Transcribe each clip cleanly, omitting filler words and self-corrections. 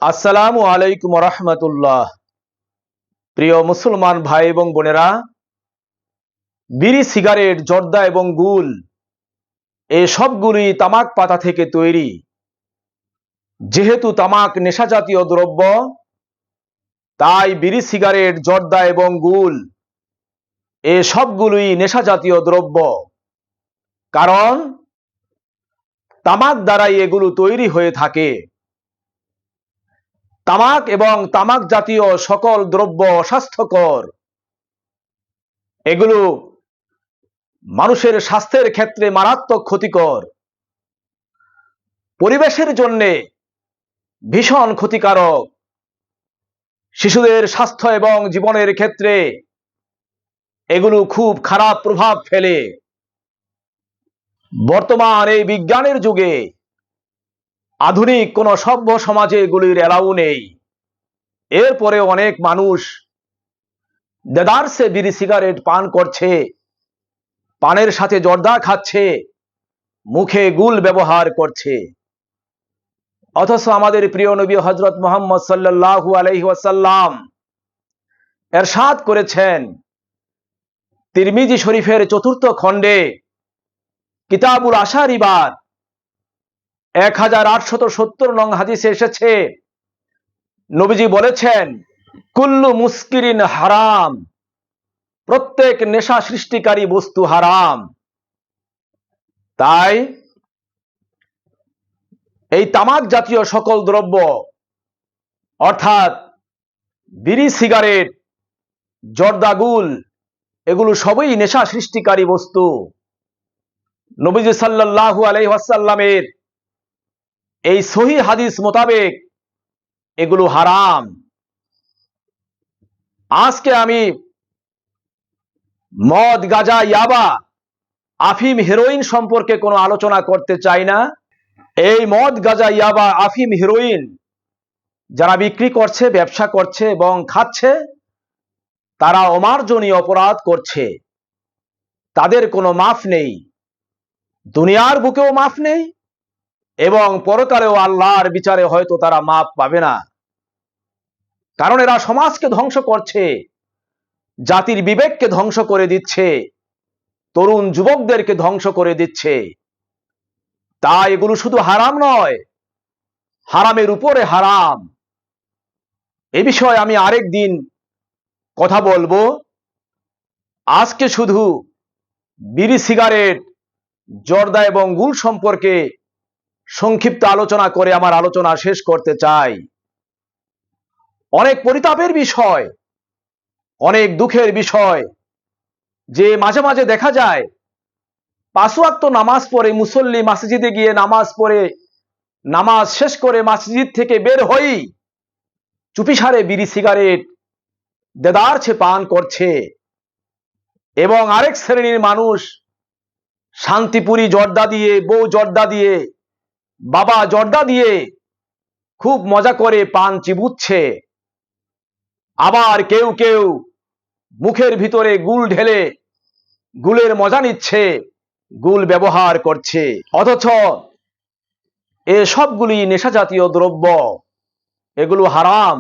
আসসালামু আলাইকুম রহমতুল্লাহ। প্রিয় মুসলমান ভাই এবং বোনেরা, বিড়ি, সিগারেট, জর্দা এবং গুল এই সবগুলি তামাক পাতা থেকে তৈরি। যেহেতু তামাক নেশাজাতীয় দ্রব্য, তাই বিড়ি, সিগারেট, জর্দা এবং গুল এই সবগুলোই নেশাজাতীয় দ্রব্য। কারণ তামাক দ্বারাই এগুলো তৈরি হয়ে থাকে। তামাক এবং তামাক জাতীয় সকল দ্রব্য অস্বাস্থ্যকর। এগুলো মানুষের স্বাস্থ্যের ক্ষেত্রে মারাত্মক ক্ষতিকর, পরিবেশের জন্য ভীষণ ক্ষতিকারক, শিশুদের স্বাস্থ্য এবং জীবনের ক্ষেত্রে এগুলো খুব খারাপ প্রভাব ফেলে। বর্তমান এই বিজ্ঞানের যুগে আধুনিক কোন সভ্য সমাজে এগুলির এলাও নেই। এরপরে অনেক মানুষ দেদারসে বিড়ি, সিগারেট পান করছে, পানের সাথে জর্দা খাচ্ছে, মুখে গুল ব্যবহার করছে। অথচ আমাদের প্রিয় নবী হযরত মুহাম্মদ সাল্লাল্লাহু আলাইহি ওয়াসাল্লাম ইরশাদ করেছেন, তিরমিজি শরীফের ৪র্থ খণ্ডে কিতাবুল আশারিবাত 1870 নং হাদিসে এসেছে, নবীজি বলেছেন, কুল্লু মুস্কিরিন হারাম, প্রত্যেক নেশা সৃষ্টিকারী বস্তু হারাম। তাই এই তামাক জাতীয় সকল দ্রব্য অর্থাৎ বিড়ি, সিগারেট, জর্দা, গুল এগুলো সবই নেশা সৃষ্টিকারী বস্তু। নবীজি সাল্লাল্লাহু আলাইহি ওয়াসাল্লামের এই সহিহ হাদিস মোতাবেক এগুলো হারাম। আজকে আমি মদ, গাঁজা, ইয়াবা, আফিম, হেরোইন সম্পর্কে কোনো আলোচনা করতে চাই না। এই মদ, গাঁজা, ইয়াবা, আফিম, হেরোইন যারা বিক্রি করছে, ব্যবসা করছে এবং খাচ্ছে, তারা অমার্জনীয় অপরাধ করছে। তাদের কোনো মাফ নেই, দুনিয়ার বুকেও মাফ নেই এবং পরকালেও আল্লাহর বিচারে হয়তো তারা মাফ পাবে না। কারণ এরা সমাজকে ধ্বংস করছে, জাতির বিবেককে ধ্বংস করে দিচ্ছে, তরুণ যুবকদেরকে ধ্বংস করে দিচ্ছে। তাই এগুলো শুধু হারাম নয়, হারামের উপরে হারাম। এ বিষয়ে আমি আরেক দিন কথা বলবো। আজকে শুধু বিড়ি, সিগারেট, জর্দা এবং গুল সম্পর্কে সংক্ষিপ্ত আলোচনা করে আমার আলোচনা শেষ করতে চাই। অনেক পরিতাপের বিষয়, অনেক দুঃখের বিষয় যে মাঝে মাঝে দেখা যায় 5 ওয়াক্ত নামাজ পড়ে মুসল্লি মসজিদে গিয়ে নামাজ পড়ে, নামাজ শেষ করে মসজিদ থেকে বের হই চুপিসারে বিড়ি, সিগারেট দেদারছে পান করছে। এবং আরেক শ্রেণীর মানুষ শান্তিপুরি জর্দা দিয়ে, বউ জর্দা দিয়ে, বাবা জর্দা দিয়ে খুব মজা করে পান চিবুচ্ছে। আবার কেউ কেউ মুখের ভিতরে গুল ঢেলে গুলের মজা নিচ্ছে, গুল ব্যবহার করছে। অথচ এ সবগুলি নেশা জাতীয় দ্রব্য, এগুলো হারাম।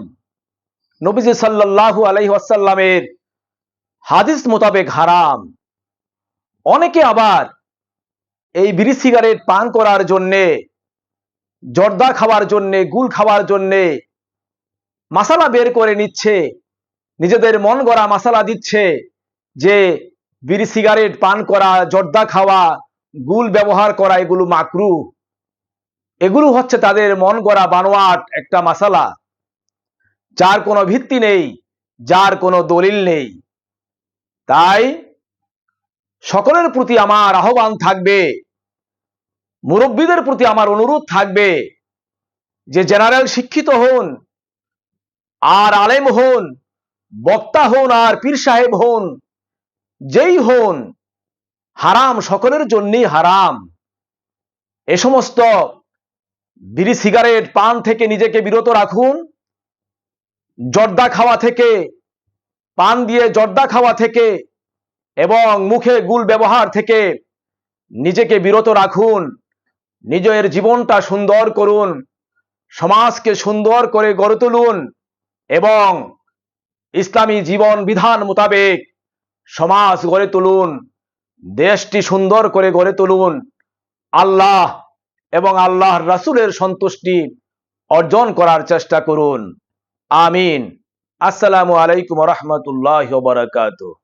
নবীজি সাল্লাল্লাহু আলাইহি ওয়াসাল্লামের হাদিস মোতাবেক হারাম। অনেকে আবার এই বিড়ি, সিগারেট পান করার জন্যে, জর্দা খাওয়ার জন্যে, গুল খাওয়ার জন্যে মাসালা বের করে নিচ্ছে, নিজেদের মন গড়া মাসালা দিচ্ছে যে বিড়ি, সিগারেট পান করা, জর্দা খাওয়া, গুল ব্যবহার করা এগুলো মাকরুহ। এগুলো হচ্ছে তাদের মন গড়া বানোয়াট একটা মাসালা, যার কোনো ভিত্তি নেই, যার কোনো দলিল নেই। তাই সকলের প্রতি আমার আহ্বান থাকবে, মুরব্বীদের প্রতি আমার অনুরোধ থাকবে যে জেনারেল শিক্ষিত হন আর আলেম হন, বক্তা হন আর পীর সাহেব হন, যেই হন, হারাম সকলের জন্যই হারাম। এ সমস্ত বিড়ি, সিগারেট পান থেকে নিজেকে বিরত রাখুন। জর্দা খাওয়া থেকে, পান দিয়ে জর্দা খাওয়া থেকে এবং মুখে গুল ব্যবহার থেকে নিজেকে বিরত রাখুন। নিজের জীবনটা সুন্দর করুন, সমাজকে সুন্দর করে গড়ে তুলুন এবং ইসলামী জীবন বিধান মোতাবেক সমাজ গড়ে তুলুন, দেশটি সুন্দর করে গড়ে তুলুন। আল্লাহ এবং আল্লাহর রাসূলের সন্তুষ্টি অর্জন করার চেষ্টা করুন। আমিন। আসসালামু আলাইকুম ওয়া রাহমাতুল্লাহি ওয়া বারাকাতুহু।